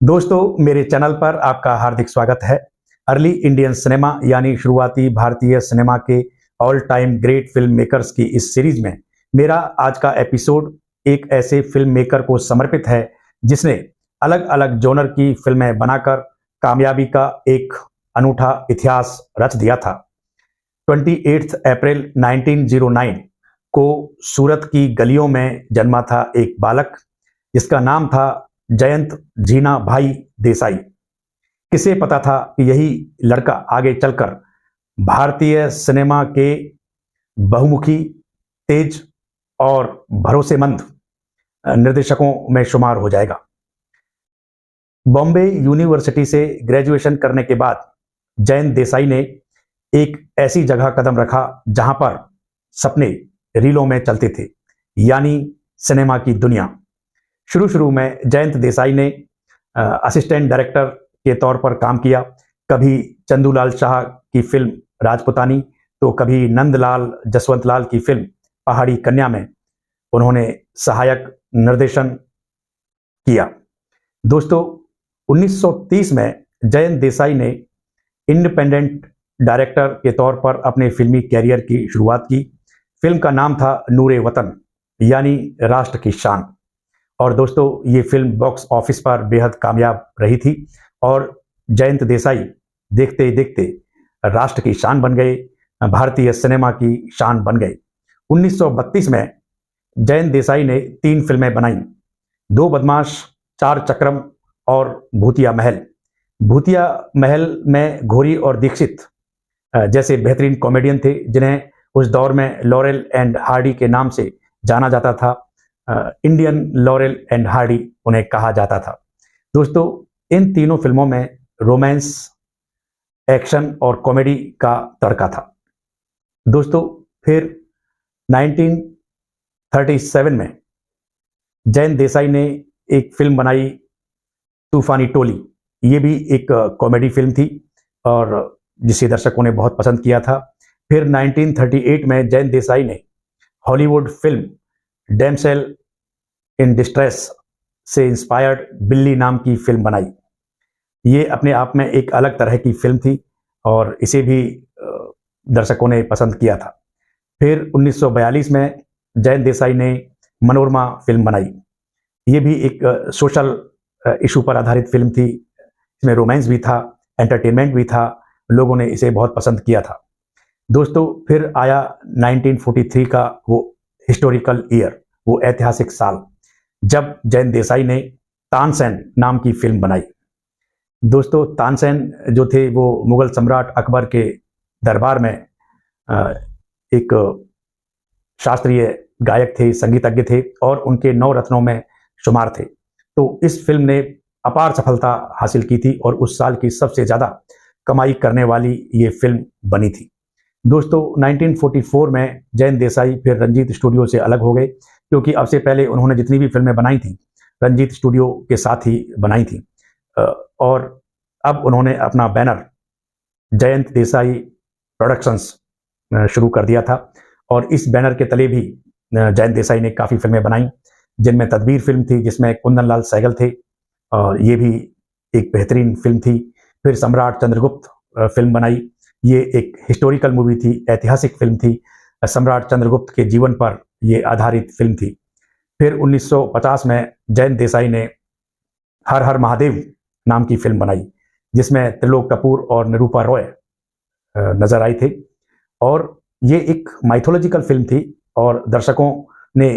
दोस्तों, मेरे चैनल पर आपका हार्दिक स्वागत है। अर्ली इंडियन सिनेमा यानी शुरुआती भारतीय सिनेमा के all time great film makers की इस सीरीज में मेरा आज का एपिसोड एक ऐसे फिल्म मेकर को समर्पित है जिसने अलग अलग जॉनर की फिल्में बनाकर कामयाबी का एक अनूठा इतिहास रच दिया था। 28 अप्रैल 1909 को सूरत की गलियों में जन्मा था एक बालक जिसका नाम था जयंत जीना भाई देसाई। किसे पता था कि यही लड़का आगे चलकर भारतीय सिनेमा के बहुमुखी, तेज और भरोसेमंद निर्देशकों में शुमार हो जाएगा। बॉम्बे यूनिवर्सिटी से ग्रेजुएशन करने के बाद जयंत देसाई ने एक ऐसी जगह कदम रखा जहां पर सपने रीलों में चलते थे, यानी सिनेमा की दुनिया। शुरू में जयंत देसाई ने असिस्टेंट डायरेक्टर के तौर पर काम किया। कभी चंदूलाल शाह की फिल्म राजपुतानी तो कभी नंदलाल जसवंतलाल की फिल्म पहाड़ी कन्या में उन्होंने सहायक निर्देशन किया। दोस्तों, 1930 में जयंत देसाई ने इंडिपेंडेंट डायरेक्टर के तौर पर अपने फिल्मी कैरियर की शुरुआत की। फिल्म का नाम था नूरे वतन यानी राष्ट्र की शान। और दोस्तों, ये फिल्म बॉक्स ऑफिस पर बेहद कामयाब रही थी और जयंत देसाई देखते देखते राष्ट्र की शान बन गए, भारतीय सिनेमा की शान बन गए। 1932 में जयंत देसाई ने 3 फिल्में बनाई, 2 बदमाश, 4 चक्रम और भूतिया महल। भूतिया महल में घोरी और दीक्षित जैसे बेहतरीन कॉमेडियन थे जिन्हें उस दौर में लॉरेल एंड हार्डी के नाम से जाना जाता था। इंडियन लॉरेल एंड हार्डी उन्हें कहा जाता था। दोस्तों, इन तीनों फिल्मों में रोमांस, एक्शन और कॉमेडी का तड़का था। दोस्तों, फिर 1937 में जयंत देसाई ने एक फिल्म बनाई तूफानी टोली। ये भी एक कॉमेडी फिल्म थी और जिसे दर्शकों ने बहुत पसंद किया था। फिर 1938 में जयंत देसाई ने Hollywood film damsel in distress से इंस्पायर्ड बिल्ली नाम की फिल्म बनाई। ये अपने आप में एक अलग तरह की फिल्म थी और इसे भी दर्शकों ने पसंद किया था। फिर 1942 में जयंत देसाई ने मनोरमा फिल्म बनाई। ये भी एक सोशल इशू पर आधारित फिल्म थी। इसमें रोमांस भी था, एंटरटेनमेंट भी था, लोगों ने इसे बहुत पसंद किया था। दोस्तों, फिर आया 1943 का वो हिस्टोरिकल ईयर, वो ऐतिहासिक साल, जब जयंत देसाई ने तानसेन नाम की फिल्म बनाई। दोस्तों, तानसेन जो थे वो मुगल सम्राट अकबर के दरबार में एक शास्त्रीय गायक थे, संगीतज्ञ थे और उनके 9 रत्नों में शुमार थे। तो इस फिल्म ने अपार सफलता हासिल की थी और उस साल की सबसे ज़्यादा कमाई करने वाली ये फिल्म बनी थी। दोस्तों, 1944 में जयंत देसाई फिर रंजीत स्टूडियो से अलग हो गए, क्योंकि अब से पहले उन्होंने जितनी भी फिल्में बनाई थी रंजीत स्टूडियो के साथ ही बनाई थी और अब उन्होंने अपना बैनर जयंत देसाई प्रोडक्शंस शुरू कर दिया था और इस बैनर के तले भी जयंत देसाई ने काफ़ी फिल्में बनाई, जिनमें तदबीर फिल्म थी जिसमें कुंदन लाल सहगल थे और ये भी एक बेहतरीन फिल्म थी। फिर सम्राट चंद्रगुप्त फिल्म बनाई। ये एक हिस्टोरिकल मूवी थी, ऐतिहासिक फिल्म थी, सम्राट चंद्रगुप्त के जीवन पर यह आधारित फिल्म थी। फिर 1950 में जयंत देसाई ने हर हर महादेव नाम की फिल्म बनाई, जिसमें त्रिलोक कपूर और निरूपा रॉय नजर आए थे और ये एक माइथोलॉजिकल फिल्म थी और दर्शकों ने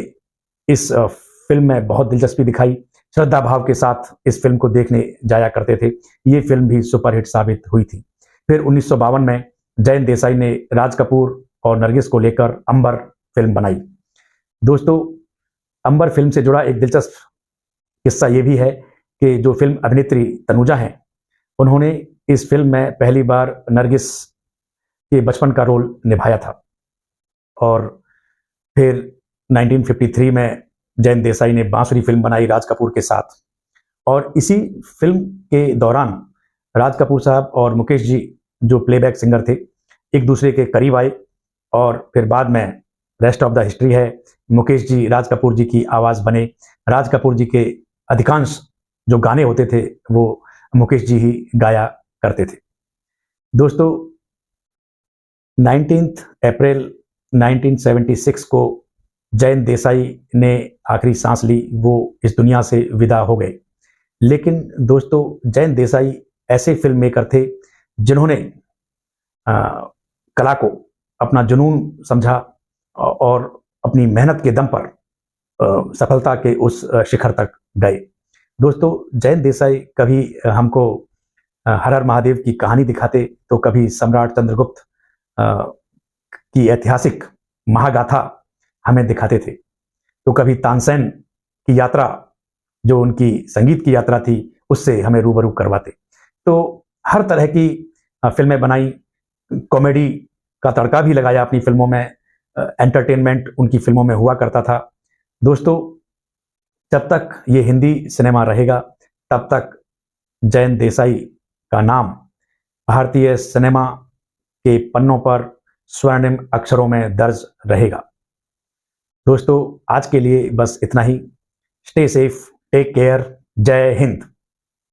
इस फिल्म में बहुत दिलचस्पी दिखाई, श्रद्धा भाव के साथ इस फिल्म को देखने जाया करते थे। ये फिल्म भी सुपरहिट साबित हुई थी। फिर 1952 में जयंत देसाई ने राज कपूर और नरगिस को लेकर अंबर फिल्म बनाई। दोस्तों, अंबर फिल्म से जुड़ा एक दिलचस्प किस्सा ये भी है कि जो फिल्म अभिनेत्री तनुजा हैं, उन्होंने इस फिल्म में पहली बार नरगिस के बचपन का रोल निभाया था और फिर 1953 में जयंत देसाई ने बांसुरी फिल्म बनाई राज कपूर के साथ और इसी फिल्म के दौरान राज कपूर साहब और मुकेश जी जो प्लेबैक सिंगर थे एक दूसरे के करीब आए और फिर बाद में रेस्ट ऑफ द हिस्ट्री है। मुकेश जी राज कपूर जी की आवाज़ बने। राज कपूर जी के अधिकांश जो गाने होते थे वो मुकेश जी ही गाया करते थे। दोस्तों 19 अप्रैल 1976 को जयंत देसाई ने आखिरी सांस ली, वो इस दुनिया से विदा हो गए। लेकिन दोस्तों जयंत देसाई ऐसे फिल्म मेकर थे जिन्होंने कला को अपना जुनून समझा और अपनी मेहनत के दम पर सफलता के उस शिखर तक गए। दोस्तों जयंत देसाई कभी हमको हर हर महादेव की कहानी दिखाते तो कभी सम्राट चंद्रगुप्त की ऐतिहासिक महागाथा हमें दिखाते थे, तो कभी तानसेन की यात्रा जो उनकी संगीत की यात्रा थी उससे हमें रूबरू करवाते। तो हर तरह की फिल्में बनाई, कॉमेडी का तड़का भी लगाया अपनी फिल्मों में, एंटरटेनमेंट उनकी फिल्मों में हुआ करता था। दोस्तों जब तक ये हिंदी सिनेमा रहेगा तब तक जयंत देसाई का नाम भारतीय सिनेमा के पन्नों पर स्वर्णिम अक्षरों में दर्ज रहेगा। दोस्तों आज के लिए बस इतना ही। स्टे सेफ, टेक केयर, जय हिंद।